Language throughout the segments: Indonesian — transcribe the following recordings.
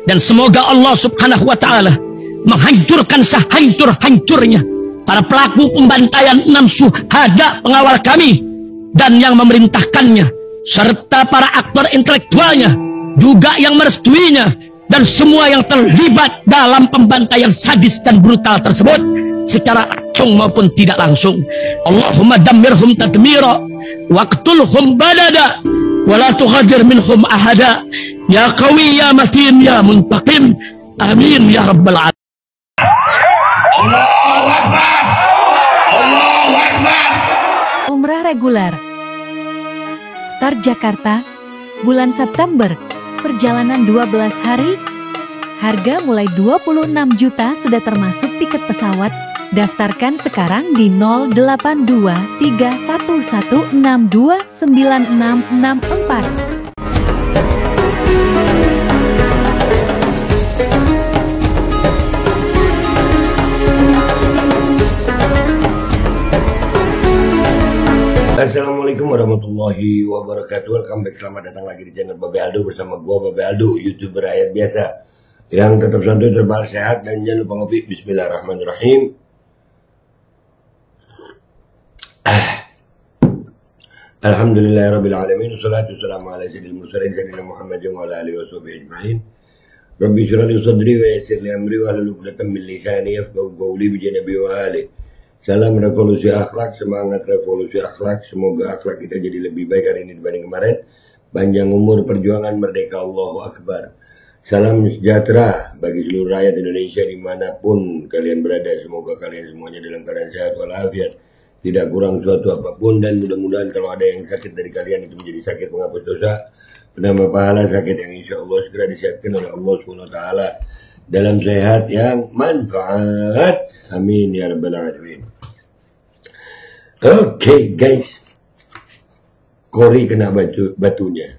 Dan semoga Allah subhanahu wa ta'ala menghancurkan sehancur-hancurnya para pelaku pembantaian 6 syuhada pengawal kami dan yang memerintahkannya, serta para aktor intelektualnya juga yang merestuinya, dan semua yang terlibat dalam pembantaian sadis dan brutal tersebut secara langsung maupun tidak langsung. Allahumma dammirhum tadmira waqtulhum badada wala tughadir minhum ahada ya qawi ya matin ya muntaqim amin ya rabbal alamin. Allahu Akbar, Allahu Akbar. Umrah reguler Tar Jakarta bulan September, perjalanan 12 hari, harga mulai 26 juta sudah termasuk tiket pesawat. Daftarkan sekarang di 082311629664. Assalamualaikum warahmatullahi wabarakatuh. Welcome back, selamat datang lagi di channel Babe Aldo bersama gua Babe Aldo, YouTuber rakyat biasa yang tetap santuy, terbal, sehat, dan jangan lupa ngopi. Bismillahirrahmanirrahim. Alhamdulillahirabbil alamin, wassalatu wassalamu ala sayyidil mursalin sayyidina Muhammadin wa ala alihi washabihi ajmain. Rabbi shrah li sadri wa yassir li amri wa hlul 'uqdatam min lisani yafqahu qawli bi janabi wa ali. Salam revolusi akhlak, semangat revolusi akhlak. Semoga akhlak kita jadi lebih baik hari ini dibanding kemarin. Panjang umur, perjuangan, merdeka, Allahu Akbar. Salam sejahtera bagi seluruh rakyat Indonesia dimanapun kalian berada. Semoga kalian semuanya dalam keadaan sehat walafiat, tidak kurang suatu apapun, dan mudah-mudahan kalau ada yang sakit dari kalian itu menjadi sakit penghapus dosa, penambah pahala, sakit yang insya Allah segera disehatkan oleh Allah SWT dalam sehat yang manfaat. Amin ya rabbal alamin. Oke, guys, Kori kena batunya.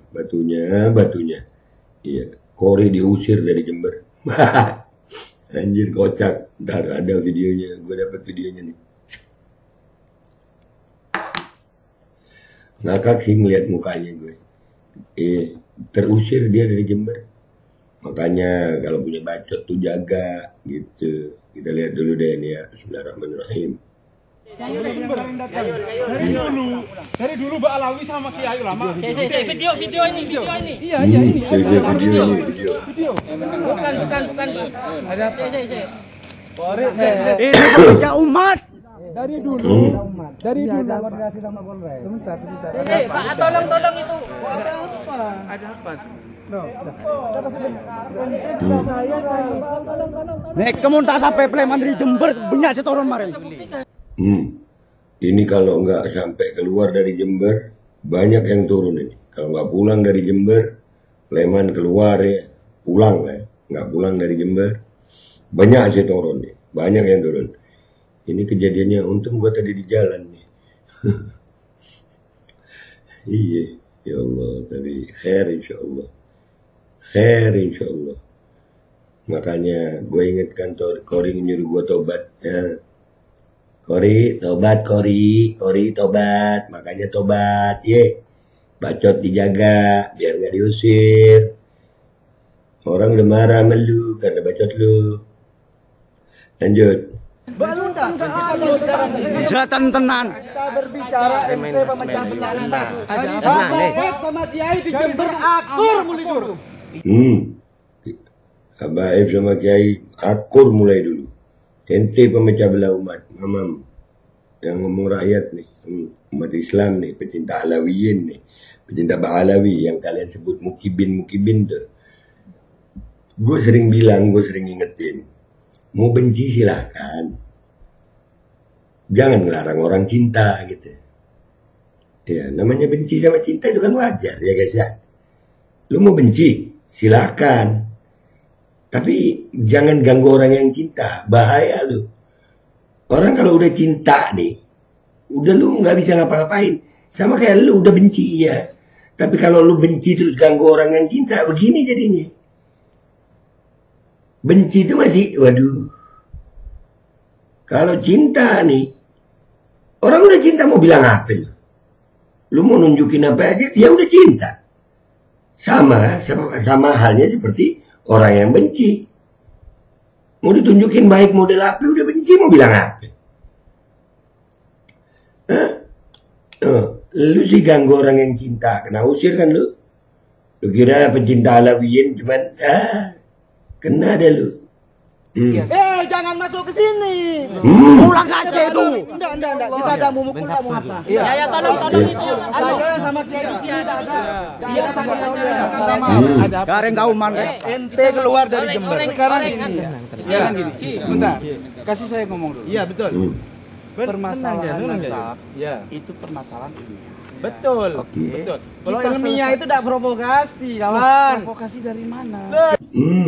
Iya, Kori diusir dari Jember. Anjir, kocak. Ntar ada videonya, gue dapat videonya nih. Ngakak sih ngeliat mukanya gue. Terusir dia dari Jember. Makanya kalau punya bacot tuh jaga gitu. Kita lihat dulu deh nih ya. Bismillahirrahmanirrahim. Dari dulu Mbak Alawi sama Kiai Ulama. Video ini. Iya, ini. Video. Bukan. Ada apa? Ini kerja umat. Dari dulu. Dari dulu koordinasi sama Polres. Sebentar. Pak, tolong itu. Ada apa? Nek kamu tak sampai preman dari Jember banyak setoran kemarin. Ini kalau nggak sampai keluar dari Jember, banyak yang turun ini. Kalau nggak pulang dari Jember, preman keluar ya, pulang lah. Nggak pulang dari Jember, banyak sih turun nih, banyak yang turun. Ini kejadiannya, untung gua tadi di jalan nih. Iya, ya Allah, tadi khair insya Allah. Makanya gue ingatkan Kori nyuruh gue tobat ya. Kori tobat, makanya tobat ye. Bacot dijaga biar nggak diusir. Orang udah marah sama lu karena bacot lu. Lanjut. Jatan tenan. Kita berbicara pemecah belah. Ada apa? Sama Kiai di Jember akur mulidur. Habaib sama Kiai akur mulai dulu. Ente pemecah belah umat, mamam. Yang ngomong rakyat nih, umat Islam nih, pecinta Alawiyin nih, pecinta Ba'alawi yang kalian sebut mukibin tuh. Gue sering bilang, gue sering ingetin, mau benci silahkan, jangan ngelarang orang cinta gitu. Ya, namanya benci sama cinta itu kan wajar ya guys ya. Lu mau benci, silahkan. Tapi jangan ganggu orang yang cinta, bahaya lu. Orang kalau udah cinta nih, udah lu nggak bisa ngapa-ngapain. Sama kayak lu udah benci ya. Tapi kalau lu benci terus ganggu orang yang cinta, begini jadinya. Benci itu masih, waduh. Kalau cinta nih, orang udah cinta mau bilang apa lu? Lu mau nunjukin apa aja, dia udah cinta. Sama halnya seperti orang yang benci. Mau ditunjukin baik model apa, udah benci mau bilang apa? Hah? Lu sih ganggu orang yang cinta, kena usir kan lu? Lu kira pencinta Alawiyin cuman kena deh lu. Jangan masuk ke sini. Pulang aja itu. Enggak. Kita ada mau mukul kamu apa? Ya, tolong itu. Saya sama Kiai tidak ada. Dia sama Ada Gareng Kauman. Ente keluar dari Jember. Sekarang gini. Sekarang gini. Sebentar. Kasih saya ngomong dulu. Iya, betul. Permasalahan nasab itu permasalahan ilmiah. Betul. Betul. Kalau ilmiah itu tidak provokasi, kawan. Provokasi dari mana?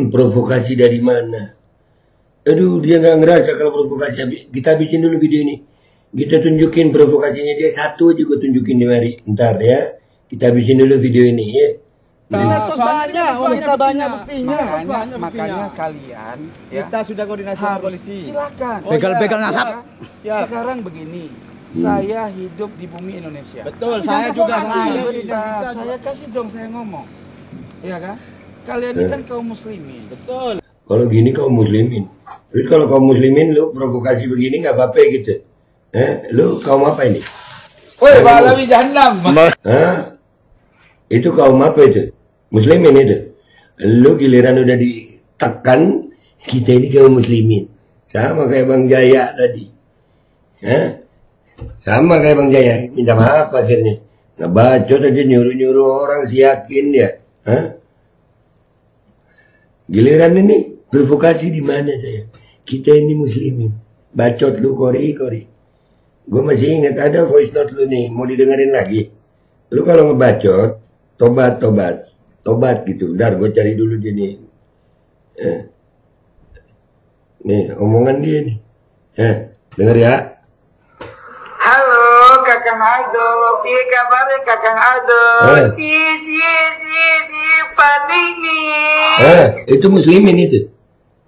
Provokasi dari mana? Aduh, dia nggak ngerasa kalau provokasi. Kita habisin dulu video ini. Kita tunjukin provokasinya dia satu aja, gue tunjukin di mari. Ntar ya. Kita habisin dulu video ini ya. Wanita banyak buktinya. Makanya kalian, kita sudah koordinasi sama polisi. Silakan. Begal-begal nasab. Sekarang begini, saya hidup di bumi Indonesia. Betul, saya juga Saya kasih dong saya ngomong. Iya kan? Kalian ini kan kaum muslimin. Betul. Kalau gini kaum muslimin. Terus kalau kaum muslimin lu provokasi begini nggak apa-apa gitu. Lu kaum apa ini? Woi, Balawi Jahannam. Itu kaum apa itu? Muslimin itu. Lu giliran udah ditekan, kita ini kaum muslimin. Sama kayak Bang Jaya tadi. Sama kayak Bang Jaya. Minta maaf akhirnya. Ngebacot aja nyuruh-nyuruh orang siakin dia. Giliran ini provokasi di mana saya? Kita ini muslimin. Bacot lu kori. Gue masih ingat ada voice note lu nih. Mau didengerin lagi? Lu kalau ngebacot, tobat gitu. Bentar, gue cari dulu dia nih. Nih, omongan dia nih. Denger ya. Halo, Kakang Aldo. Piye kabarnya Kakang Aldo? Panik nih. Itu muslimin itu.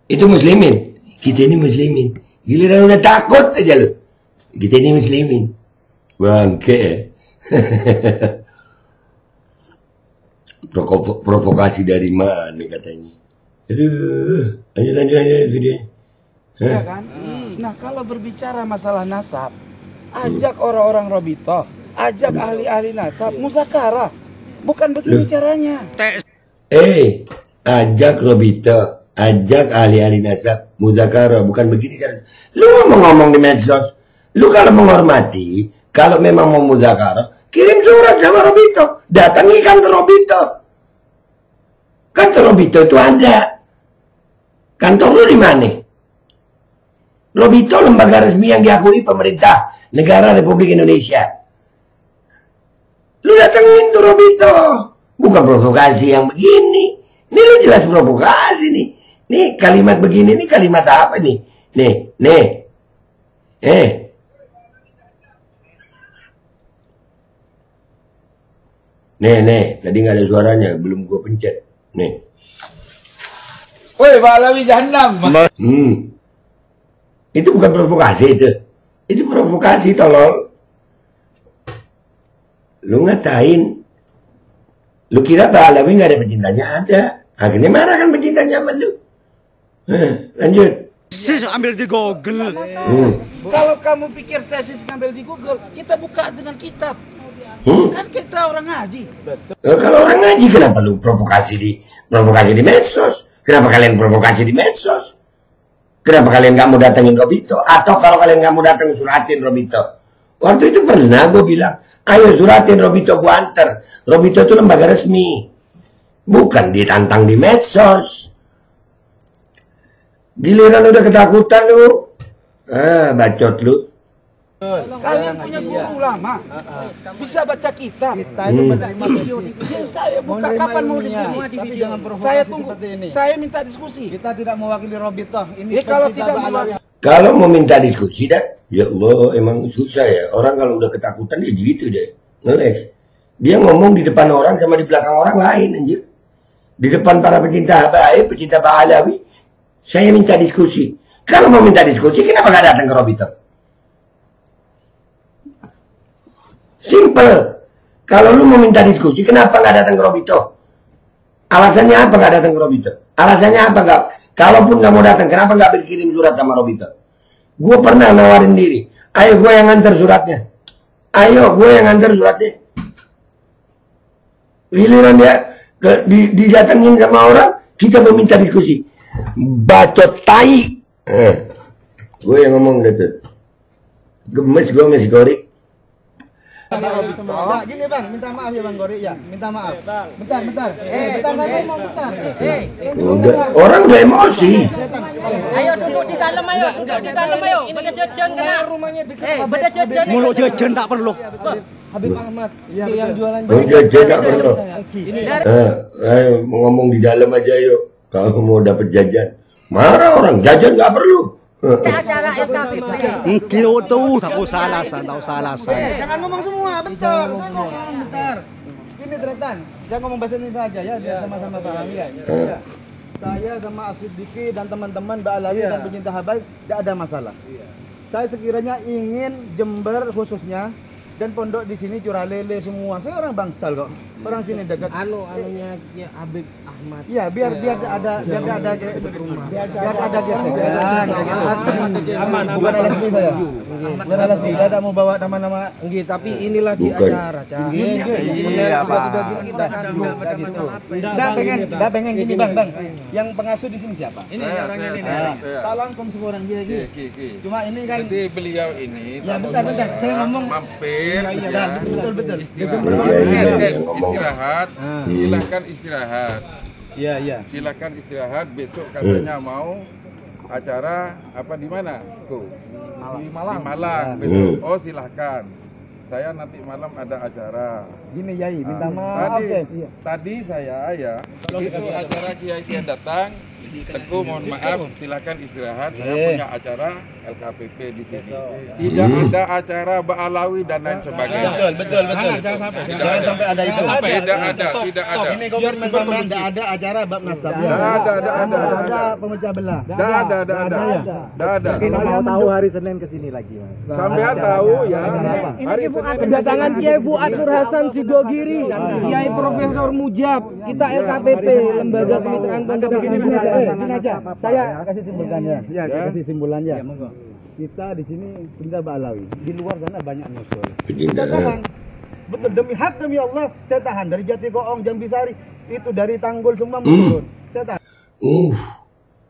Itu muslimin. Kita ini muslimin. Giliran udah takut aja lu. Kita ini muslimin. Bangke. Provokasi dari mana katanya? Aduh, lanjut videonya. Ya kan? Nah, kalau berbicara masalah nasab, ajak orang-orang Robito, ajak ahli-ahli nasab, muzakarah. Bukan begini caranya. Ajak Robito, ajak ahli-ahli nasab, muzakarah, bukan begini caranya. Lu ngomong-ngomong di medsos, lu kalau menghormati, kalau memang mau muzakarah, kirim surat sama Robito, datangi kantor Robito. Kantor Robito itu ada. Kantor lu di mana? Robito lembaga resmi yang diakui pemerintah negara Republik Indonesia. Lu datengin tuh Robito. Bukan provokasi yang begini. Ini lu jelas provokasi nih. Nih kalimat begini nih kalimat apa nih? Nih. Nih, tadi nggak ada suaranya, belum gua pencet. Nih. Woi, Balawi Jahannam. Itu bukan provokasi itu. Itu provokasi tolol. Lu ngatain. Lu kira Balawi nggak ada pecintanya? Ada. Akhirnya marah kan pecintanya sama lu. Lanjut. Sis ambil di Google. Kalau kamu pikir tesis ngambil di Google, kita buka dengan kitab. Kan kita orang ngaji. Kalau orang ngaji kenapa lu provokasi di medsos? Kenapa kalian provokasi di medsos? Kenapa kalian nggak mau datengin Robito? Atau kalau kalian nggak mau dateng suratin Robito? Waktu itu pernah gue bilang, ayo suratin Robito, gue anter. Robito itu lembaga resmi, bukan ditantang di medsos. Giliran udah ketakutan lu, bacot lu. Kalian punya guru ulama, bisa baca kitab. Kita itu menerima Saya buka kapan mau diskusi? jangan provokasi Saya tunggu. seperti ini. Saya minta diskusi. Kita tidak mewakili Robito. Ini Kalau tidak mewakili, Kalau mau minta diskusi dah, ya Allah emang susah ya. Orang kalau udah ketakutan ya gitu deh, ngeles. Dia ngomong di depan orang sama di belakang orang lain anjir. Di depan para pecinta Habaib, pecinta Ba'alawi, saya minta diskusi. Kalau mau minta diskusi, kenapa nggak datang ke Robito? Simple. Kalau lu mau minta diskusi, kenapa nggak datang ke Robito? Alasannya apa nggak datang ke Robito? Alasannya apa nggak? Kalaupun nggak mau datang, kenapa nggak berkirim surat sama Robito? Gue pernah nawarin diri. Ayo gue yang nganter suratnya. Ayo gue yang nganter suratnya. Giliran dia didatengin sama orang, kita meminta diskusi. Bacot tai. Gue yang ngomong gitu. Gemes gue masih Gori. Gini bang, minta maaf ya bang Gori ya, minta maaf. Bentar. Saya mau bentar. Udah, orang udah emosi. Ayo duduk di dalam ayo, Beda jajan kena. Beda jajan. Mulut jajan tak perlu. Habib Ahmad yang jualan Jajan tak perlu. Ayo ngomong di dalam aja yuk. Kalau mau dapat jajan, marah orang. Jajan nggak perlu. Acara SKPP. Kilo tuh tak usah alasan. Jangan ngomong semua, bentar. Saya ngomong bentar. Ini Tretan, saya ngomong bahasa Indonesia aja ya, biar sama-sama pahami ya. Saya sama Asyid Diki dan teman-teman Mbak Alawi dan pencinta habaib tidak ada masalah. Saya sekiranya ingin Jember khususnya dan pondok di sini curah lele semua. Saya orang Bangsal kok. Orang sini dekat. Anunya Habib Ahmad. Iya, biar ada gesekan. Aman, bukan alasmi saya. Bukan alasmi, saya tidak mau bawa nama-nama. Enggak, tapi inilah di acara, Cak. Iya, Pak. Kita enggak pengen gini, Bang. Yang pengasuh di sini siapa? Ini orangnya ini. Assalamualaikum semua orang gini. Cuma ini kan Jadi beliau ini ya bentar. Saya ngomong mampir betul. istirahat. Silahkan istirahat. Iya. Silahkan istirahat. Besok katanya mau acara apa di mana? Tuh. Di Malang. Besok. Oh silahkan. Saya nanti malam ada acara. Gini Yai, minta maaf deh. Tadi saya itu acara Kiai datang. Teguh mohon maaf, silakan istirahat. Saya punya acara LKPP di sini. Tidak ada acara Ba'alawi dan lain sebagainya. Betul. Jangan sampai ada itu. Tidak ada. Ini komitmen sampai tidak ada acara bab nasab. Ada pemecah belah. Tidak ada. Kita mau tahu hari Senin ke sini lagi, Mas. Sampai tahu ya. Hari kedatangan Kiai Fuad Nur Hasan Sidogiri, Kiai Profesor Mujab, kita LKPP, Lembaga Kemitraan Pondok Pesantren. Ini aja. Saya kasih simpulan ya. Kasih simpulan ya. Kita di sini pecinta Ba'alawi. Di luar sana banyak nyusul. Kita tahan. Betul demi hak demi Allah, saya tahan dari Jati Koong, Jambisari, itu dari Tanggul semua turun. Saya tahan.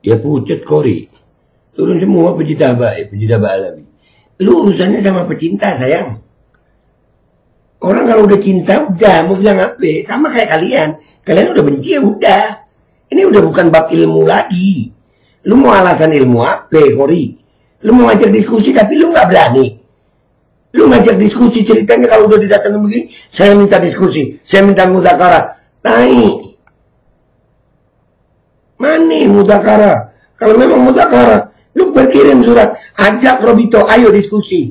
Dia pucat Kori. Turun semua pecinta Ba'alawi. Lu urusannya sama pecinta sayang. Orang kalau udah cinta udah mau bilang apa? Sama kayak kalian. Kalian udah benci ya udah. Ini udah bukan bab ilmu lagi. Lu mau alasan ilmu apa, Kori? Lu mau ngajak diskusi tapi lu nggak berani. Lu ngajak diskusi ceritanya kalau udah didatengin begini, saya minta diskusi, saya minta mudzakarah. Tai. Mana mudzakarah? Kalau memang mudzakarah, lu berkirim surat, ajak Robito, ayo diskusi.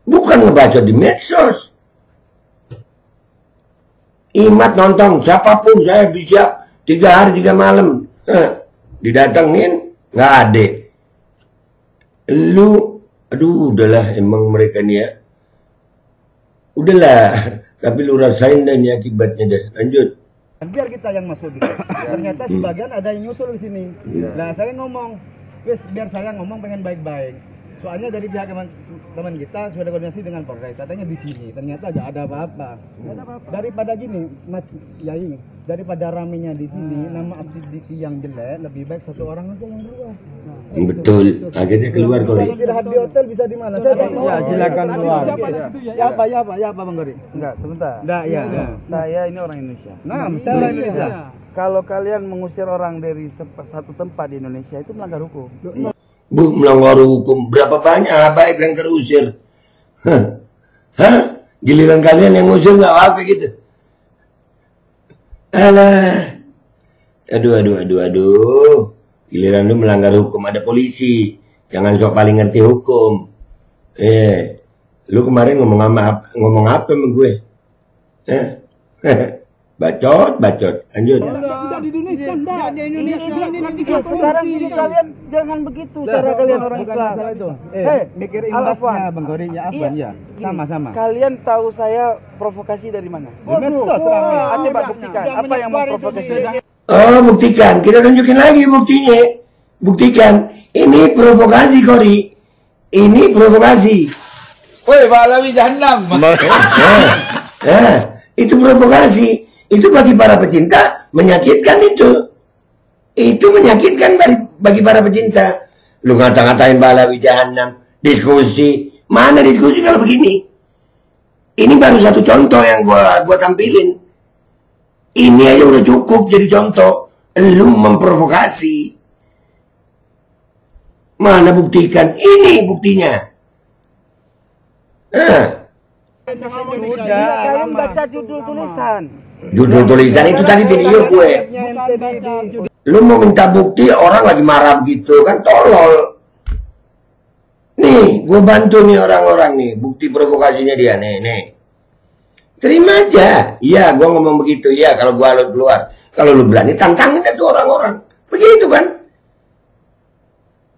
Bukan ngebacot di medsos. Imat nonton, siapapun saya siap. 3 hari 3 malam didatengin nggak ada. Lu udahlah emang mereka nih ya. Udahlah, tapi lu rasain dan ya akibatnya deh. Lanjut. Biar kita yang masuk gitu. Ternyata sebagian ada yang nyusul di sini. Nah, saya ngomong, biar saya ngomong pengen baik-baik. Soalnya dari pihak teman kita sudah koordinasi dengan Polres, katanya di sini. Ternyata nggak ada apa-apa. Daripada gini, Mas Yai, daripada ramenya di sini, nama Asyid yang jelek, lebih baik satu orang aja yang keluar. Betul, akhirnya keluar Kori. Kalau istirahat di hotel bisa di mana? Ya, silakan keluar. Ya apa Bang Gori? Enggak, sebentar. Enggak, ya. Saya ini orang Indonesia. Nah, saya orang Indonesia. Kalau kalian mengusir orang dari satu tempat di Indonesia itu melanggar hukum. Melanggar hukum. Berapa banyak habaib yang terusir? Giliran kalian yang ngusir nggak apa gitu. Alah. Aduh. Giliran lu melanggar hukum, ada polisi. Jangan sok paling ngerti hukum. Lu kemarin ngomong apa sama gue? Bacot. Lanjut. Di Indonesia, sekarang ini kalian jangan begitu cara kalian orang ikhlas. Mikir imbasnya Bang Gori ya Afwan ya. Sama-sama. Kalian tahu saya provokasi dari mana? Di medsos. Coba buktikan apa yang mau provokasi. Oh, buktikan. Kita tunjukin lagi buktinya. Buktikan. Ini provokasi, Kori. Ini provokasi. Woi, Pahlawi Jahannam. Itu provokasi. Itu bagi para pecinta menyakitkan itu. Itu menyakitkan bagi para pecinta. Lu ngata-ngatain Pahlawi Jahannam. Diskusi. Mana diskusi kalau begini? Ini baru satu contoh yang gua tampilin. Ini aja udah cukup jadi contoh. Lu memprovokasi. Mana buktikan? Ini buktinya. Kalian baca judul tulisan. Judul tulisan itu tadi video gue. Lu mau minta bukti orang lagi marah begitu kan tolol. Nih, gue bantu nih orang-orang nih. Bukti provokasinya dia nih. Terima aja. Iya, gue ngomong begitu. Iya, kalau gue keluar. Kalau lu berani, tantangin tuh orang-orang. Begitu kan?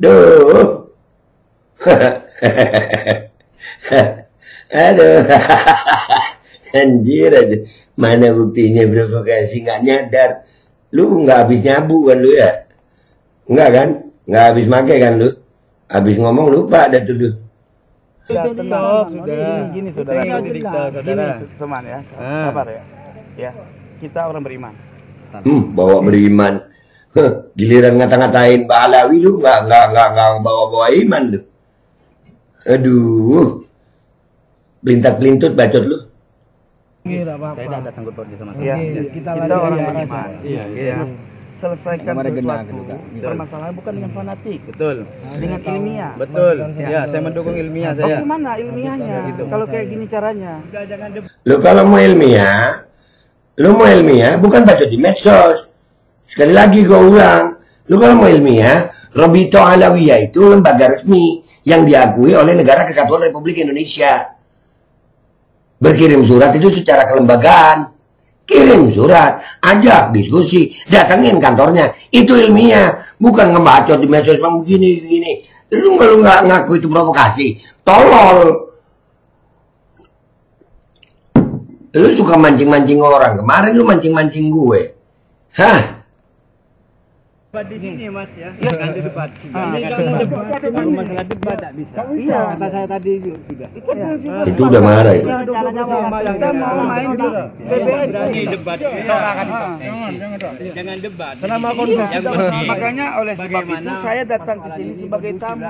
Duh. Aduh. Anjir aja. Mana buktinya provokasi? Nggak nyadar. Lu nggak habis nyabu kan lu ya? Nggak kan? Nggak habis make kan lu? Habis ngomong lupa dah tuh lu. Sudah. Gini saudara, teman ya, sabar ya. Ya, kita orang beriman. Bawa beriman. Giliran ngata-ngatain Pahlawi lu nggak bawa iman lu. Aduh. Pelintat-pelintut bacot lu. Saya tidak sanggup pautnya sama Ya, sekali. kita orang beriman. Iya. Selesaikan sesuatu permasalahan bukan dengan fanatik, betul, dengan ilmiah, betul. Ya, saya mendukung ilmiah saya. Bagaimana ilmiahnya? Kalau kayak gini caranya. Lu kalau mau ilmiah, bukan baca di medsos. Sekali lagi gue ulang, lu kalau mau ilmiah, Robito Alawiyah itu lembaga resmi yang diakui oleh Negara Kesatuan Republik Indonesia. Berkirim surat itu secara kelembagaan. Kirim surat, ajak diskusi, datangin kantornya. Itu ilmiah, bukan ngebacot di medsos bang begini. Lu nggak ngaku itu provokasi, tolol. Lu suka mancing-mancing orang. Kemarin lu mancing-mancing gue. Hah? Di sini mas ya, jangan di debat. Kalau masalah debat tak bisa. Iya, kata saya tadi sudah. Itu udah marah itu. Kita mau main di debat. Jangan debat. Selama konflik. Makanya oleh sebab itu saya datang ke sini sebagai tamu.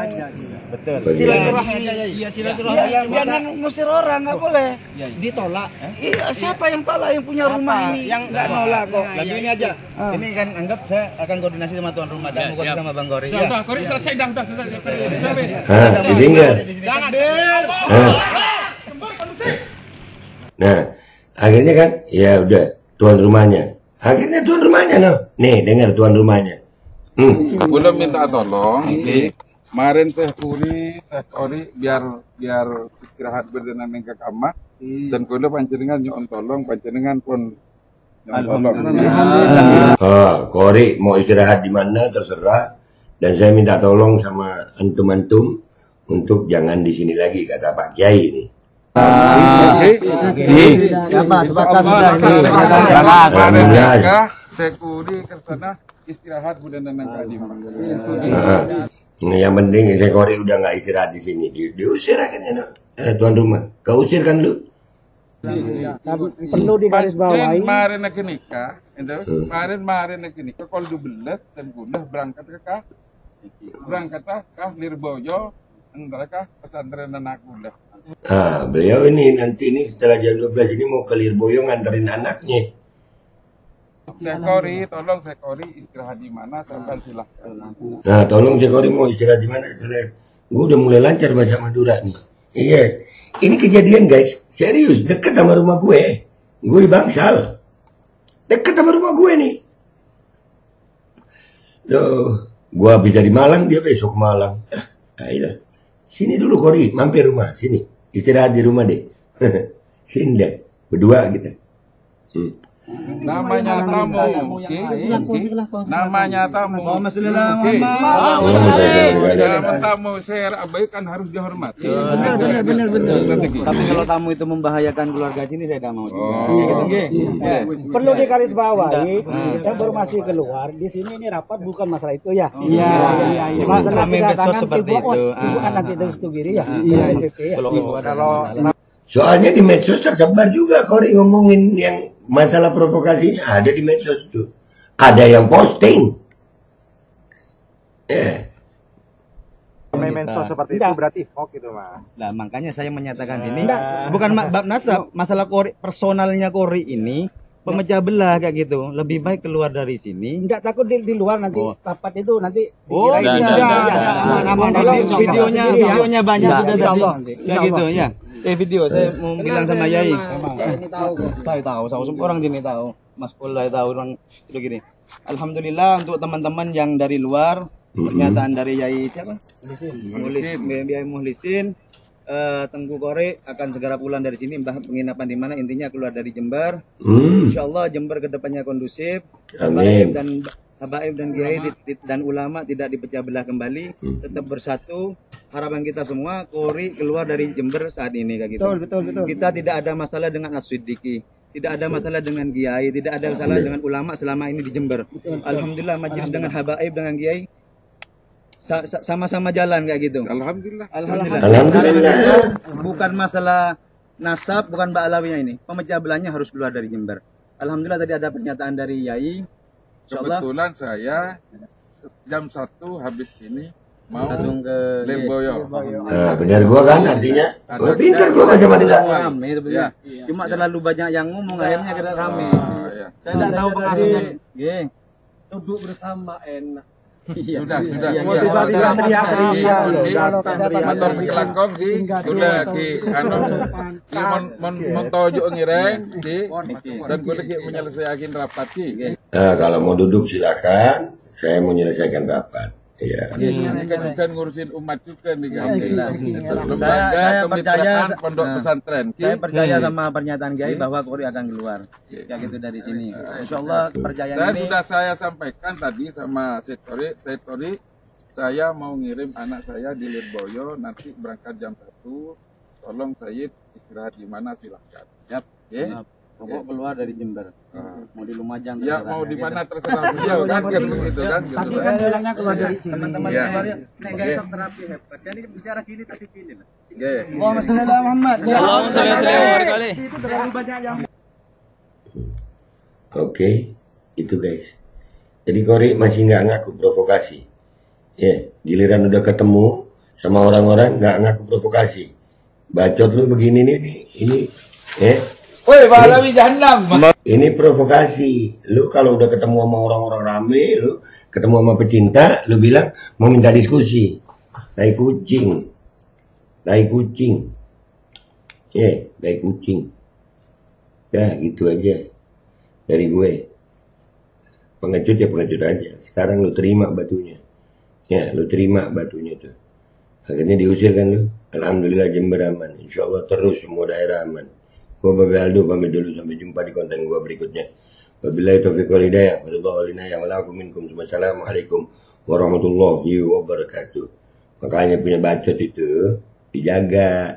Betul. Silaturahmi. Iya, silaturahmi. Jangan ngusir orang, nggak boleh. Ditolak. Iya, siapa yang tolak yang punya rumah ini? Yang nggak nolak kok. Lagi ini aja. Ini kan anggap saya akan koordinasi sama tuan rumah dan bukan sama Bang Gori. Udah, Gori selesai dah. Ditinggal. Nah, akhirnya kan, ya udah tuan rumahnya. Akhirnya tuan rumahnya no. Nih, dengar tuan rumahnya. Belum minta tolong. Kemarin Syekh Kori biar istirahat berdenang ke kamar dan kulo panjenengan nyon tolong panjenengan pun Kori mau istirahat di mana terserah, dan saya minta tolong sama antum-antum untuk jangan di sini lagi kata Pak Kiai ini. Alhamdulillah. Sekuri ke sana istirahat bulan dan Yang penting Kori udah nggak istirahat di sini, diusir akhirnya no. Tuan rumah, kau usir kan lu? Perlu digarisbawahi. Kemarin nak nikah, kemarin nak nikah kalau 12 dan kuliah berangkat kah Lirboyo, antara pesantren anak kuliah. Beliau ini nanti ini setelah jam 12 ini mau ke Lirboyo nganterin anaknya. Sekori, tolong Sekori istirahat di mana sampai silahkan. Nah, tolong Sekori mau istirahat di mana? Gue udah mulai lancar bahasa Madura nih. Iya, ini kejadian guys, serius, deket sama rumah gue. Gue di Bangsal, deket sama rumah gue nih. Loh, gue habis dari Malang, dia besok ke Malang. Ayolah, sini dulu Kori, mampir rumah, sini istirahat di rumah deh. Sini deh, berdua kita. Namanya tamu, namanya tamu. Jangan tamu, saya abaikan harus dihormati. Benar. Tapi kalau tamu itu membahayakan keluarga sini, saya tidak mau. Perlu digarisbawahi, yang baru masih keluar di sini ini rapat bukan masalah itu ya. Iya. Masalah kedatangan seperti itu. Bukan nanti dari Sidogiri ya. Soalnya di medsos tersebar juga Kori ngomongin yang masalah provokasinya ada di medsos tuh. Ada yang posting. Medsos seperti itu berarti hoax itu, Mas. Nah, makanya saya menyatakan sini bukan bab nasab, masalah Kori, personalnya Kori ini pemecah belah kayak gitu. Lebih baik keluar dari sini. Enggak takut di luar nanti rapat itu nanti videonya banyak sudah tadi. Kayak gitu ya. Video saya mau bilang sama Yai. Saya tahu, orang sini tahu. Mas Pol saya tahu orang itu gini. Alhamdulillah untuk teman-teman yang dari luar, pernyataan dari Yai siapa? Muhlisin. Tengku Kori akan segera pulang dari sini, entah penginapan di mana, intinya keluar dari Jember. Insyaallah Jember kedepannya kondusif. Habaib dan kiai dan ulama tidak dipecah belah kembali, tetap bersatu. Harapan kita semua Kori keluar dari Jember saat ini kayak gitu. Betul. Kita tidak ada masalah dengan As-Siddiqi, tidak ada masalah dengan kiai, tidak ada masalah dengan ulama selama ini di Jember. Alhamdulillah majelis dengan habaib dengan kiai sama-sama jalan kayak gitu. Alhamdulillah. Bukan masalah nasab, bukan Mbak Alawinya ini. Pemecah belahnya harus keluar dari Jember. Alhamdulillah tadi ada pernyataan dari Yai. Kebetulan saya jam 1 habis ini mau langsung ke Lirboyo. Nah, benar gua kan artinya. Gua pintar gua baca Madura. Rame itu ya. Cuma terlalu banyak yang ngomong akhirnya kita rame. Saya tidak tahu pengasuhnya. Duduk bersama enak. Sudah. Motivasi teriak. Motor sekelangkong sudah mon tojo ngireng dan gue lagi menyelesaikan rapat Nah, kalau mau duduk silakan. Saya mau menyelesaikan rapat. Iya. Ini kan juga ngurusin umat juga nih kan. Saya percaya pondok pesantren. Saya percaya sama pernyataan Kiai bahwa Kori akan keluar. Ya gitu dari sini. Insyaallah kepercayaan ini. Saya sampaikan tadi sama Said Kori, saya mau ngirim anak saya di Lirboyo nanti berangkat jam 1. Tolong Said istirahat di mana silahkan. Yap. Pokok keluar dari Jember. Mau di Lumajang. Ya mau di mana terserah beliau kan begitu kan. Tadi kan bilangnya keluar dari sini. Teman-teman keluar ya. Nek guys terapi hebat. Jadi bicara gini tadi gini lah. Allahumma sholli ala Muhammad. Allahumma sholli ala Itu terlalu banyak yang Oke, itu guys. Jadi Kori masih nggak ngaku provokasi. Ya, giliran udah ketemu sama orang-orang nggak ngaku provokasi. Bacot lu begini nih, ini, Woi, Balawi Jahannam. Ini provokasi. Lu kalau udah ketemu sama orang-orang rame, lu ketemu sama pecinta, lu bilang mau minta diskusi. Tai kucing. Tai kucing. Tai kucing. Ya, gitu aja. Dari gue. Pengecut ya pengecut aja. Sekarang lu terima batunya. Ya, lu terima batunya tuh. Akhirnya diusir kan lu. Alhamdulillah Jember aman. Insyaallah terus semua daerah aman. Gua Babe Aldo pamit dulu, sampai jumpa di konten gua berikutnya. Wabillahi taufiq wal hidayah. Wallahu a'lam minkum. Wassalamualaikum warahmatullahi wabarakatuh. Makanya punya bacot itu dijaga.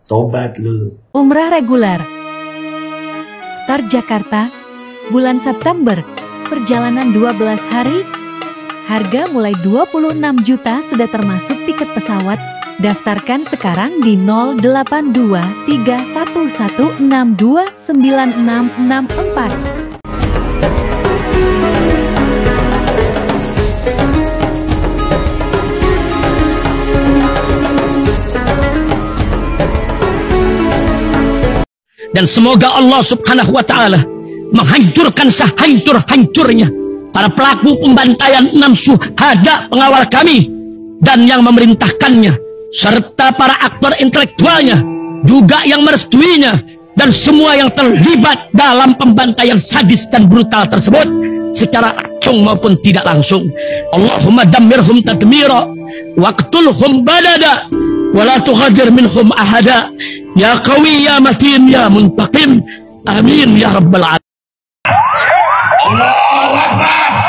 Tobat lu. Umrah reguler Jakarta bulan September. Perjalanan 12 hari. Harga mulai 26 juta sudah termasuk tiket pesawat. Daftarkan sekarang di 082311629664. Dan semoga Allah Subhanahu wa Ta'ala menghancurkan sehancur-hancurnya para pelaku pembantaian 6 syuhada pengawal kami dan yang memerintahkannya, serta para aktor intelektualnya juga yang merestuinya, dan semua yang terlibat dalam pembantaian sadis dan brutal tersebut secara langsung maupun tidak langsung. Allahumma dammirhum tadmira waqtulhum badada wala tughadir minhum ahada ya qawi ya matin ya muntaqim Amin ya rabbal alamin. Allahu Akbar.